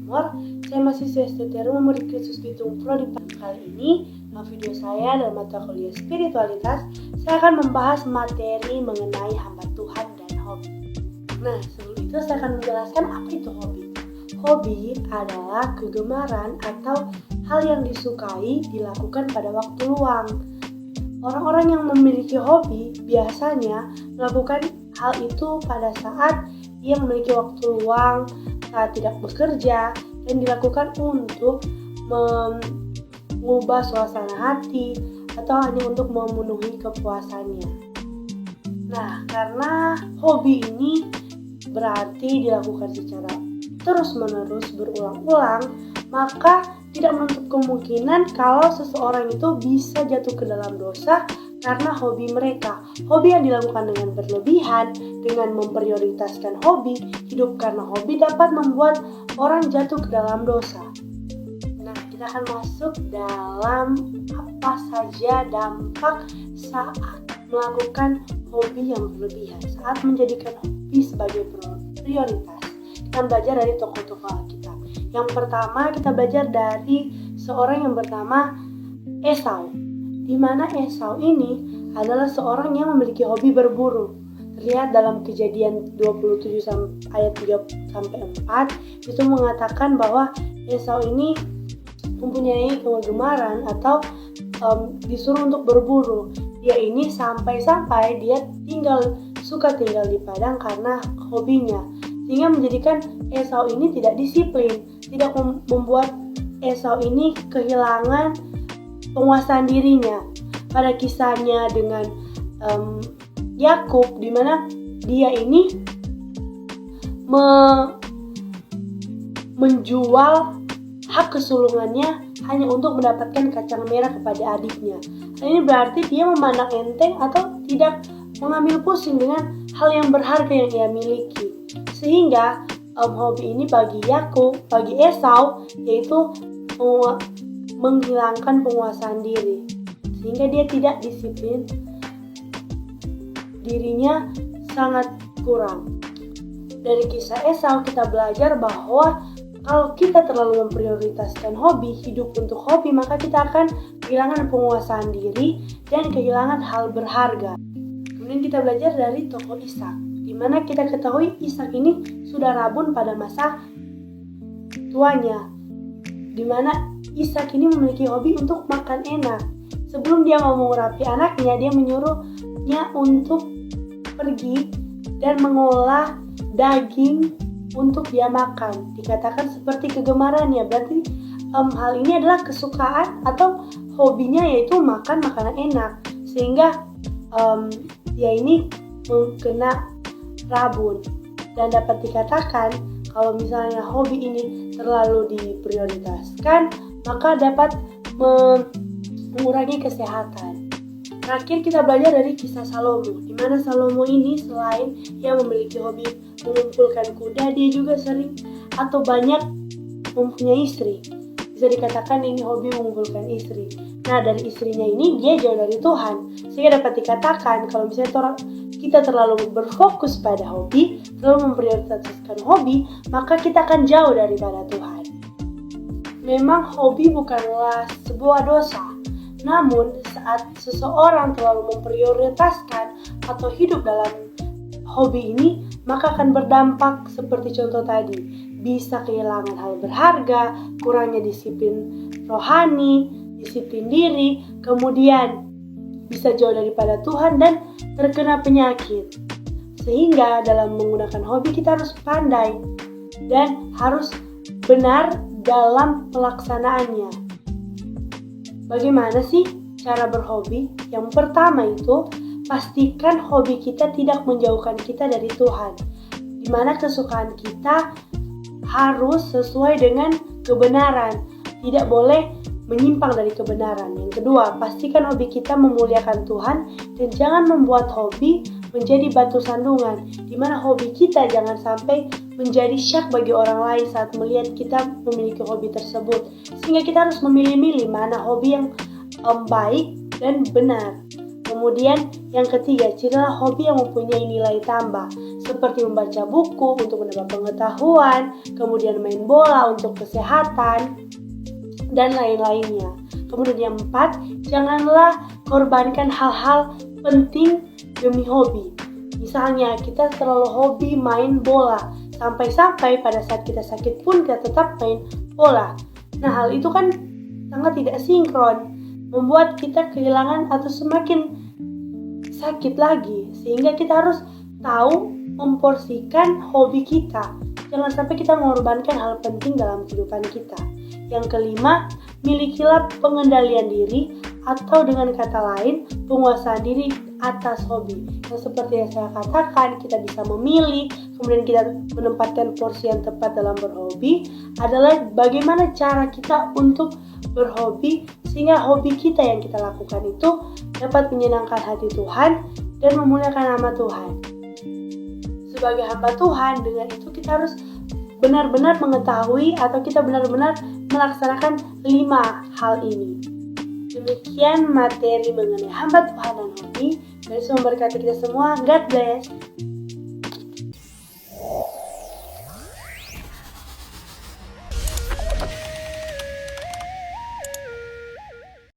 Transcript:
Amor. Saya masih STTRU Murid Kristus Bitung Prodi. Kali ini dalam video saya dalam mata kuliah spiritualitas, saya akan membahas materi mengenai hamba Tuhan dan hobi. Nah, sebelum itu saya akan menjelaskan apa itu hobi. Hobi adalah kegemaran atau hal yang disukai dilakukan pada waktu luang. Orang-orang yang memiliki hobi biasanya melakukan hal itu pada saat ia memiliki waktu luang, saat tidak bekerja, dan dilakukan untuk mengubah suasana hati atau hanya untuk memenuhi kepuasannya. Nah, karena hobi ini berarti dilakukan secara terus-menerus berulang-ulang, maka tidak menutup kemungkinan kalau seseorang itu bisa jatuh ke dalam dosa karena hobi mereka. Hobi yang dilakukan dengan berlebihan, dengan memprioritaskan hobi, hidup karena hobi dapat membuat orang jatuh ke dalam dosa. Nah, kita akan masuk dalam apa saja dampak saat melakukan hobi yang berlebihan, saat menjadikan hobi sebagai prioritas. Kita belajar dari tokoh-tokoh Alkitab. Yang pertama, kita belajar dari seorang yang bernama Esau, di mana Esau ini adalah seorang yang memiliki hobi berburu. Terlihat dalam Kejadian 27 ayat 3-4 itu mengatakan bahwa Esau ini mempunyai kegemaran atau disuruh untuk berburu. Dia ini sampai-sampai dia suka tinggal di padang karena hobinya, sehingga menjadikan Esau ini tidak disiplin, tidak membuat Esau ini kehilangan penguasaan dirinya. Pada kisahnya dengan Yakub, di mana dia ini menjual hak kesulungannya hanya untuk mendapatkan kacang merah kepada adiknya. Ini berarti dia memandang enteng atau tidak mengambil pusing dengan hal yang berharga yang ia miliki. Sehingga hobi ini bagi Esau yaitu menghilangkan penguasaan diri, sehingga dia tidak disiplin, dirinya sangat kurang. Dari kisah Esau kita belajar bahwa kalau kita terlalu memprioritaskan hobi, hidup untuk hobi, maka kita akan kehilangan penguasaan diri dan kehilangan hal berharga. Kemudian kita belajar dari tokoh Ishak, di mana kita ketahui Ishak ini sudah rabun pada masa tuanya, di mana Ishak ini memiliki hobi untuk makan enak. Sebelum dia mau mengurapi anaknya, dia menyuruhnya untuk pergi dan mengolah daging untuk dia makan. Dikatakan seperti kegemarannya, berarti hal ini adalah kesukaan atau hobinya, yaitu makan makanan enak, sehingga dia ini kena rabun. Dan dapat dikatakan kalau misalnya hobi ini terlalu diprioritaskan, maka dapat mengurangi kesehatan. Terakhir kita belajar dari kisah Salomo, di mana Salomo ini selain ia memiliki hobi mengumpulkan kuda, dia juga sering atau banyak mempunyai istri. Bisa dikatakan ini hobi mengumpulkan istri. Nah, dari istrinya ini dia jauh dari Tuhan, sehingga dapat dikatakan kalau misalnya kita terlalu berfokus pada hobi, terlalu memprioritaskan hobi, maka kita akan jauh daripada Tuhan. Memang hobi bukanlah sebuah dosa, namun saat seseorang terlalu memprioritaskan atau hidup dalam hobi ini, maka akan berdampak seperti contoh tadi, bisa kehilangan hal berharga, kurangnya disiplin rohani, disiplin diri, kemudian bisa jauh daripada Tuhan dan terkena penyakit. Sehingga dalam menggunakan hobi kita harus pandai dan harus benar dalam pelaksanaannya. Bagaimana sih cara berhobi? Yang pertama itu, pastikan hobi kita tidak menjauhkan kita dari Tuhan, di mana kesukaan kita harus sesuai dengan kebenaran, tidak boleh menyimpang dari kebenaran. Yang kedua, pastikan hobi kita memuliakan Tuhan dan jangan membuat hobi menjadi batu sandungan, di mana hobi kita jangan sampai menjadi syak bagi orang lain saat melihat kita memiliki hobi tersebut. Sehingga kita harus memilih-milih mana hobi yang baik dan benar. Kemudian yang ketiga, cirilah hobi yang mempunyai nilai tambah, seperti membaca buku untuk menambah pengetahuan, kemudian main bola untuk kesehatan, dan lain-lainnya. Kemudian yang keempat, janganlah korbankan hal-hal penting demi hobi. Misalnya kita terlalu hobi main bola, sampai-sampai pada saat kita sakit pun kita tetap main bola. Nah, hal itu kan sangat tidak sinkron, membuat kita kehilangan atau semakin sakit lagi. Sehingga kita harus tahu memporsikan hobi kita. Jangan sampai kita mengorbankan hal penting dalam kehidupan kita. Yang kelima, milikilah pengendalian diri atau dengan kata lain, penguasaan diri atas hobi. Yang seperti yang saya katakan, kita bisa memilih, kemudian kita menempatkan porsi yang tepat dalam berhobi adalah bagaimana cara kita untuk berhobi sehingga hobi kita yang kita lakukan itu dapat menyenangkan hati Tuhan dan memuliakan nama Tuhan. Sebagai hamba Tuhan, dengan itu kita harus benar-benar mengetahui atau kita benar-benar melaksanakan 5 hal ini. Demikian materi mengenai hamba Tuhan dan hobi. Yesus memberkati kita semua. God bless.